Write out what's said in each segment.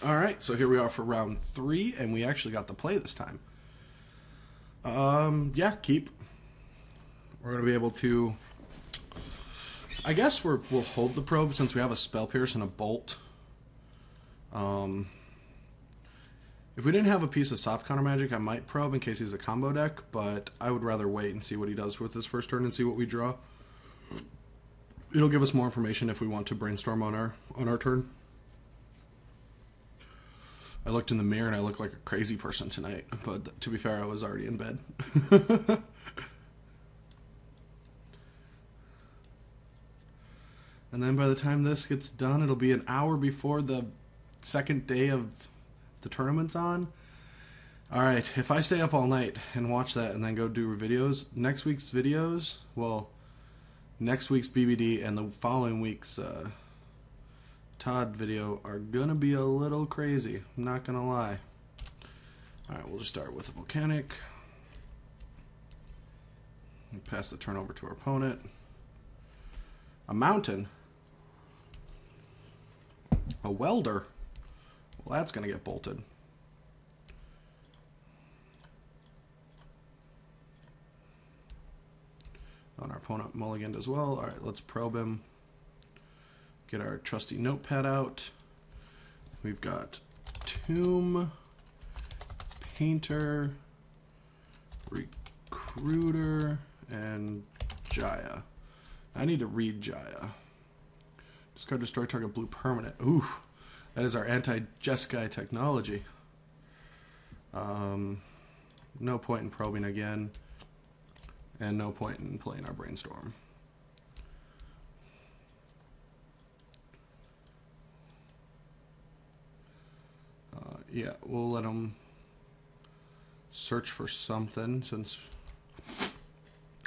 All right, so here we are for round 3, and we actually got the play this time. Yeah, keep. We're going to be able to... I guess we'll hold the probe since we have a Spell Pierce and a Bolt. If we didn't have a piece of soft counter magic, I might probe in case he's a combo deck, but I would rather wait and see what he does with his first turn and see what we draw. It'll give us more information if we want to brainstorm on our turn. I looked in the mirror and I looked like a crazy person tonight, but to be fair, I was already in bed. And then by the time this gets done, it'll be an hour before the second day of the tournament's on. Alright, if I stay up all night and watch that and then go do videos, next week's videos, well, next week's BBD and the following week's Todd video are gonna be a little crazy. I'm not gonna lie. Alright, we'll just start with a Volcanic. And pass the turn over to our opponent. A Mountain. A Welder. Well, that's gonna get bolted. And our opponent mulliganed as well. Alright, let's probe him. Get our trusty notepad out. We've got Tomb, Painter, Recruiter, and Jaya. I need to read Jaya. Discard, destroy target blue permanent. Ooh, that is our anti-Jeskai technology. No point in probing again. And no point in playing our brainstorm. Yeah, we'll let him search for something since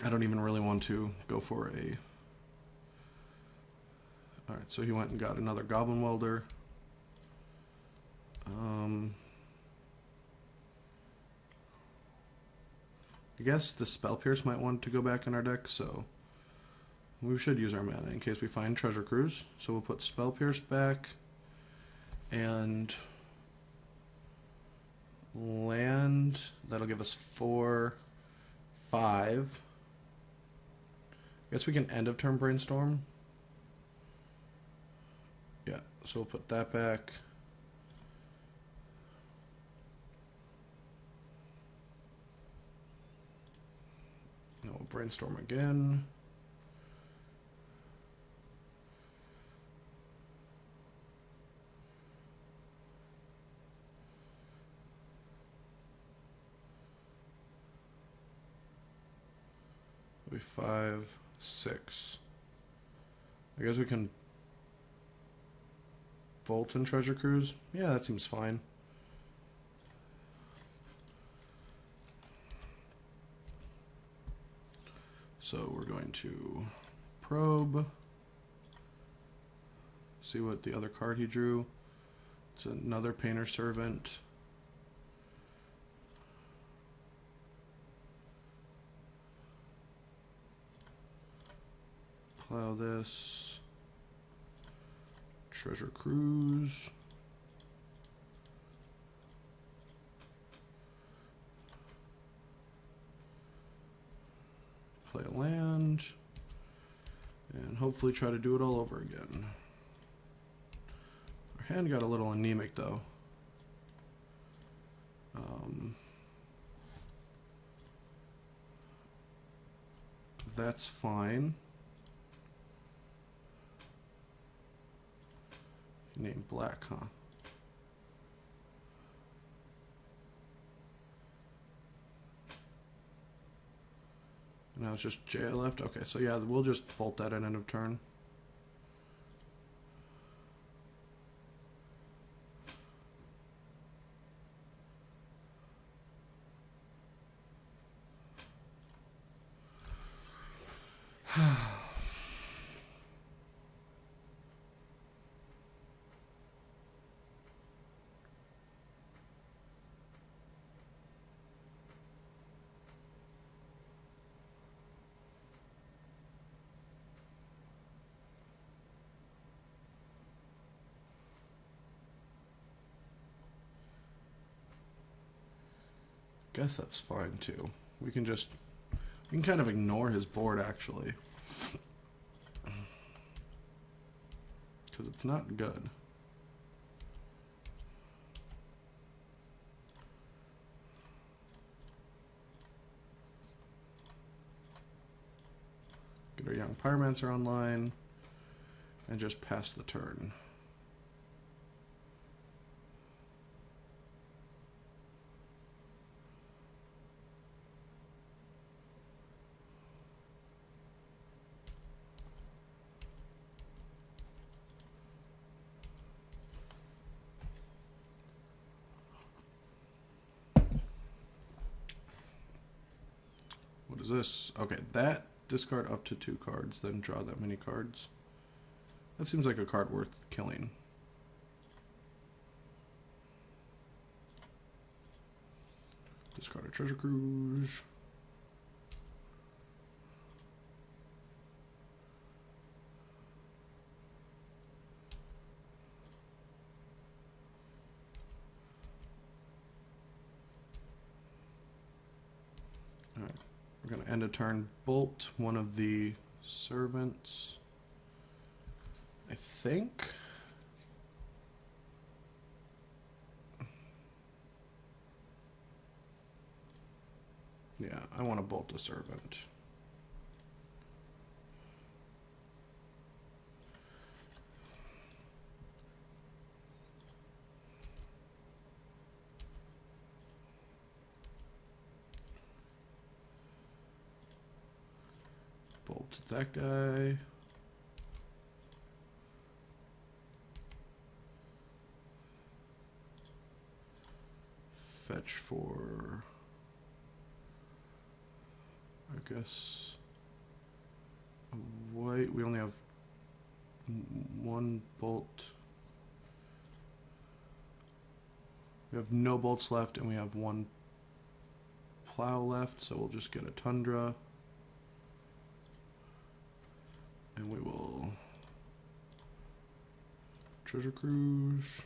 I don't even really want to go for a... Alright, so he went and got another Goblin Welder. I guess the Spell Pierce might want to go back in our deck, so we should use our mana in case we find Treasure Cruise. So we'll put Spell Pierce back and land. That'll give us 4, 5. I guess we can end of turn brainstorm. Yeah, so we'll put that back. Now we'll brainstorm again. It'll be 5, 6. I guess we can Bolt and Treasure Cruise. Yeah, that seems fine. So we're going to probe. See what the other card he drew. It's another Painter Servant. Plow this. Treasure Cruise. Play a land. And hopefully try to do it all over again. Our hand got a little anemic though. That's fine. Name black, huh? Now it's just J left. Okay, so yeah, we'll just bolt that at end of turn. guess that's fine too. We can kind of ignore his board actually. Because it's not good. Get our young pyromancer online and just pass the turn. What is this? Okay, that discard up to 2 cards, then draw that many cards. That seems like a card worth killing. Discard a treasure cruise. Alright, we're going to end a turn, bolt one of the servants. I think. Yeah, I want to bolt a servant. Bolt that guy. Fetch for, I guess, white. We only have 1 bolt. We have no bolts left, and we have 1 plow left, so we'll just get a tundra. And we will treasure cruise.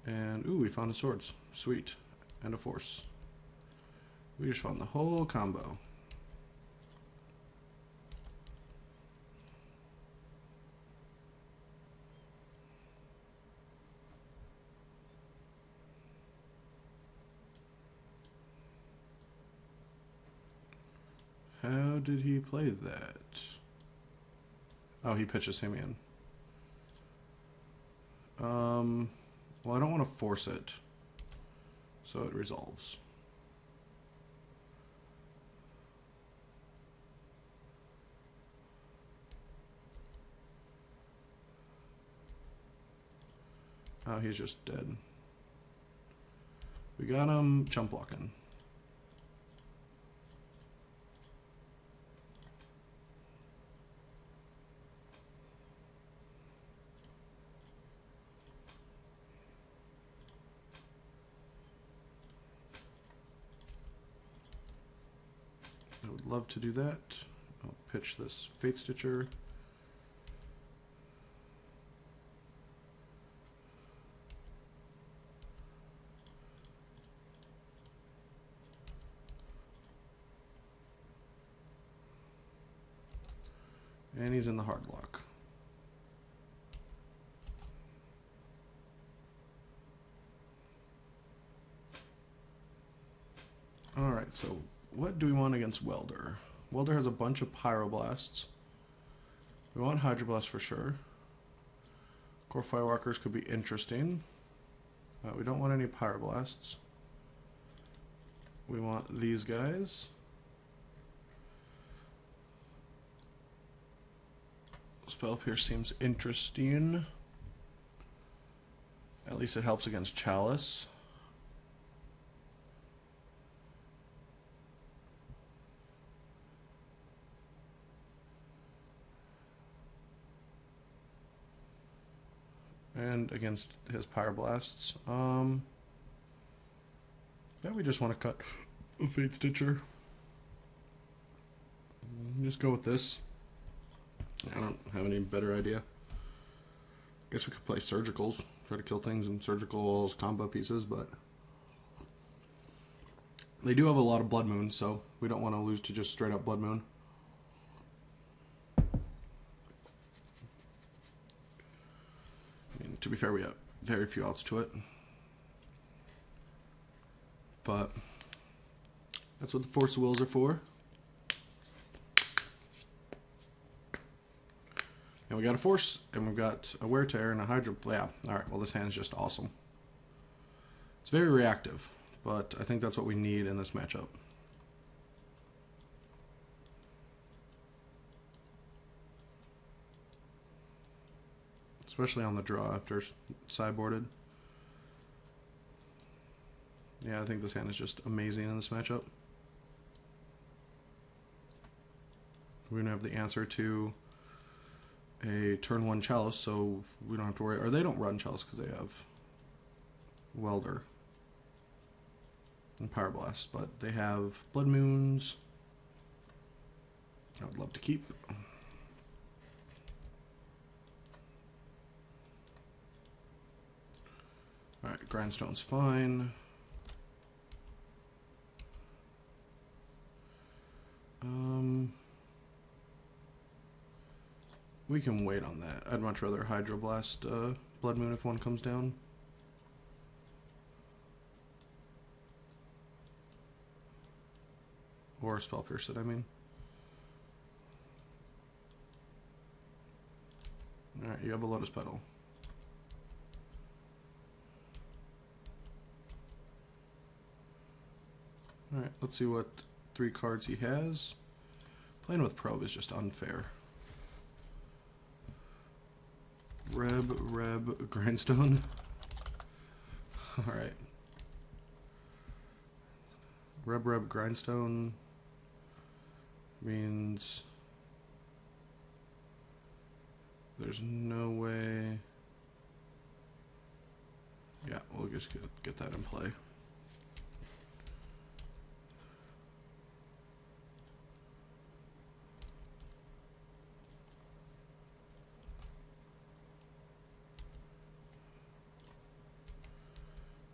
And, ooh, we found a swords. Sweet. And a force. We just found the whole combo. How did he play that? Oh, he pitches him in. Well, I don't want to force it, so it resolves. Oh, he's just dead. We got him chump blocking. I would love to do that. I'll pitch this Fate Stitcher. And he's in the hard lock. Alright, so what do we want against Welder? Welder has a bunch of Pyroblasts. We want Hydroblast for sure. Core Firewalkers could be interesting. We don't want any Pyroblasts. We want these guys. Spell Pierce seems interesting. At least it helps against Chalice. And against his Pyroblasts. Yeah, we just want to cut a Fate Stitcher. Just go with this. I don't have any better idea. Guess we could play surgicals, try to kill things in surgicals, combo pieces, but they do have a lot of blood moons, so we don't want to lose to just straight up blood moon. I mean, to be fair, we have very few outs to it, but that's what the Force of Wills are for. And we got a Force, and we've got a Wear Tear and a Hydro. Yeah, alright, well this hand is just awesome. It's very reactive, but I think that's what we need in this matchup. Especially on the draw after sideboarded. Yeah, I think this hand is just amazing in this matchup. We don't have the answer to a turn 1 Chalice, so we don't have to worry. Or they don't run Chalice because they have Welder and Power Blast, but they have Blood Moons. I would love to keep. Alright, Grindstone's fine. We can wait on that. I'd much rather Hydroblast Blood Moon if one comes down. Or Spell Pierce it, I mean. Alright, you have a Lotus Petal. Alright, let's see what 3 cards he has. Playing with Probe is just unfair. Reb, Grindstone. Alright. Reb, Grindstone means there's no way. Yeah, we'll just get that in play.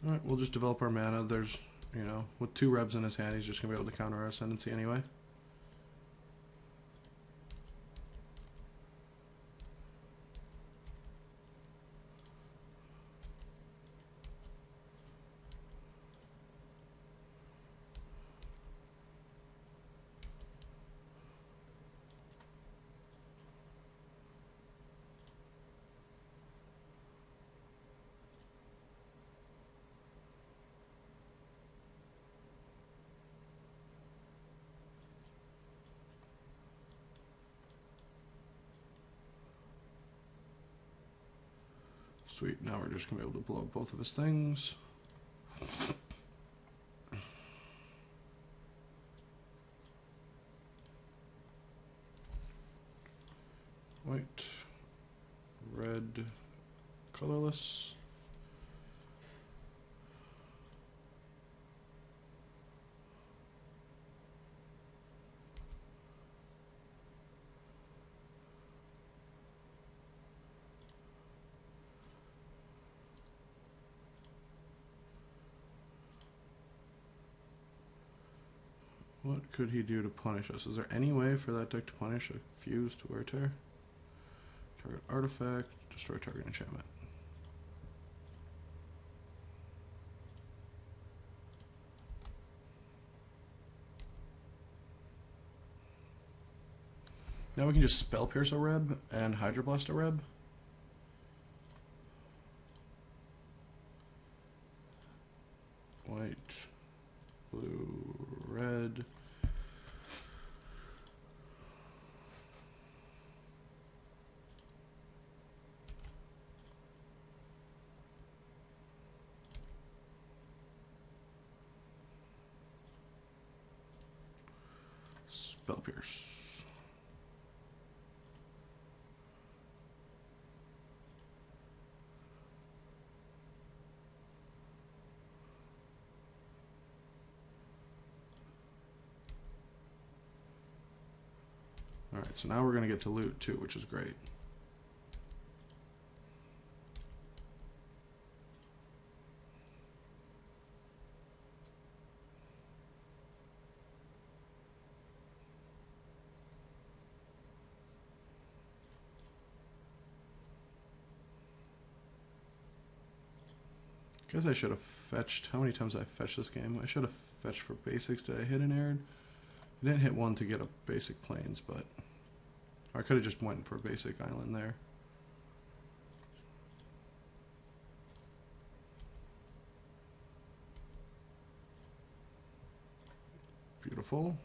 Alright, we'll just develop our mana. There's, you know, with 2 Rebs in his hand, he's just going to be able to counter our Ascendancy anyway. Sweet, now we're just going to be able to blow up both of his things. White, red, colorless. What could he do to punish us? Is there any way for that deck to punish a Fuse to Wear Tear? Target artifact, destroy target enchantment. Now we can just Spell Pierce a Reb and Hydroblast a Reb. White, blue, red. Spell Pierce. Alright, so now we're going to get to loot too, which is great. Guess I should have fetched. How many times did I fetch this game? I should have fetched for basics. Did I hit an Arid? I didn't hit one to get a basic plains, but I could have just went for a basic island there. Beautiful.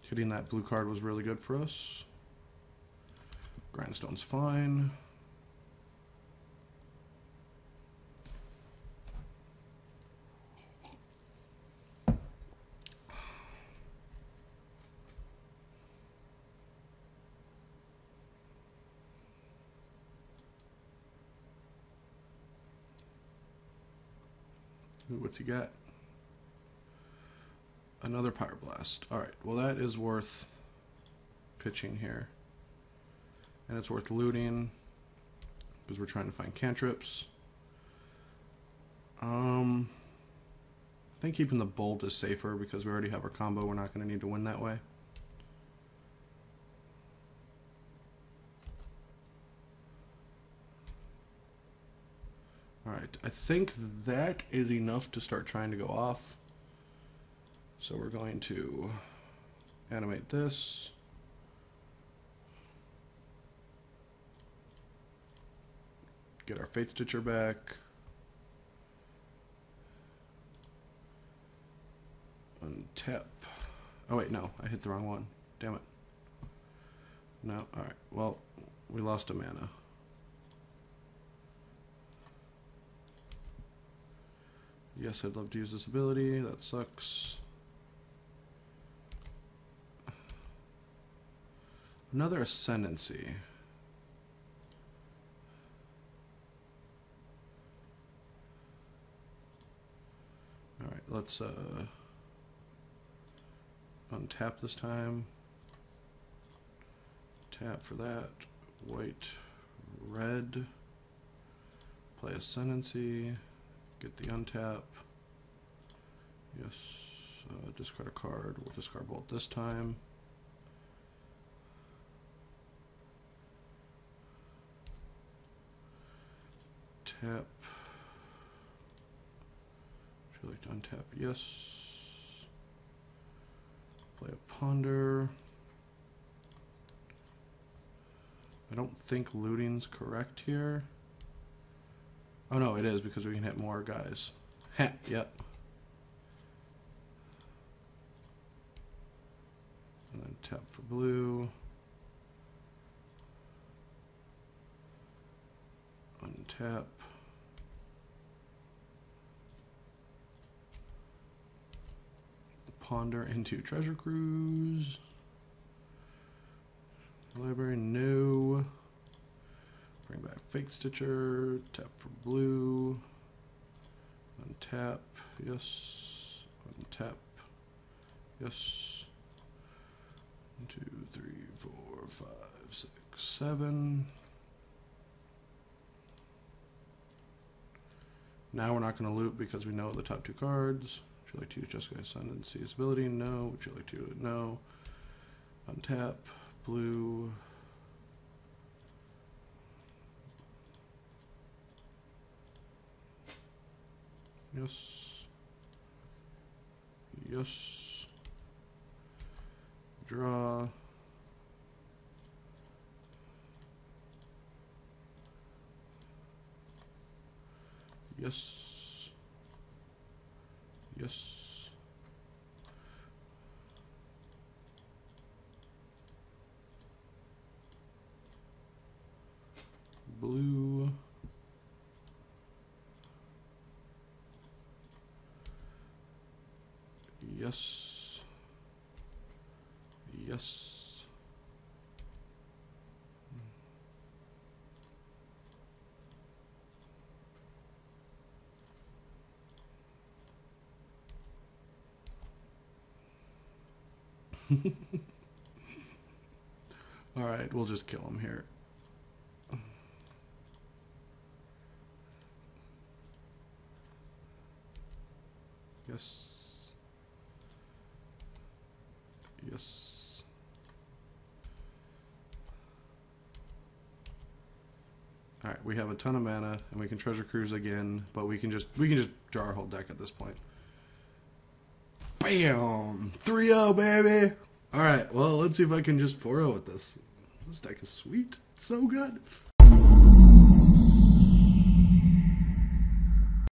Hitting that blue card was really good for us. Grindstone's fine. Ooh, what's he got? Another Pyroblast. Alright, well that is worth pitching here. And it's worth looting, because we're trying to find cantrips. I think keeping the bolt is safer, because we already have our combo. We're not going to need to win that way. Alright, I think that is enough to start trying to go off. So we're going to animate this. Get our Fate Stitcher back. Untap. Oh wait, no, I hit the wrong one. Damn it. No, alright. Well, we lost a mana. Yes, I'd love to use this ability. That sucks. Another Ascendancy. Alright, let's untap this time. Tap for that. White, red. Play Ascendancy. Get the untap. Yes. Discard a card. We'll discard Bolt this time. Tap. Would you like to untap? Yes. Play a Ponder. I don't think looting's correct here. Oh no, it is, because we can hit more guys. Heh, yep. And then tap for blue. Untap. Ponder into Treasure Cruise. Library, no. Bring back Fake Stitcher. Tap for blue. Untap. Yes. Untap. Yes. 1, 2, 3, 4, 5, 6, 7. Now we're not going to loot because we know the top 2 cards. Would you like to use Jeskai Ascendancy's ability? No. Would you like to? No. Untap. Blue. Yes. Yes. Draw. Yes. Yes. Blue. Yes. Yes. Alright, we'll just kill him here. Yes. Yes. Alright, we have a ton of mana, and we can treasure cruise again, but we can just draw our whole deck at this point. Bam! 3-0, baby! Alright, well, let's see if I can just 4-0 with this. This deck is sweet. It's so good.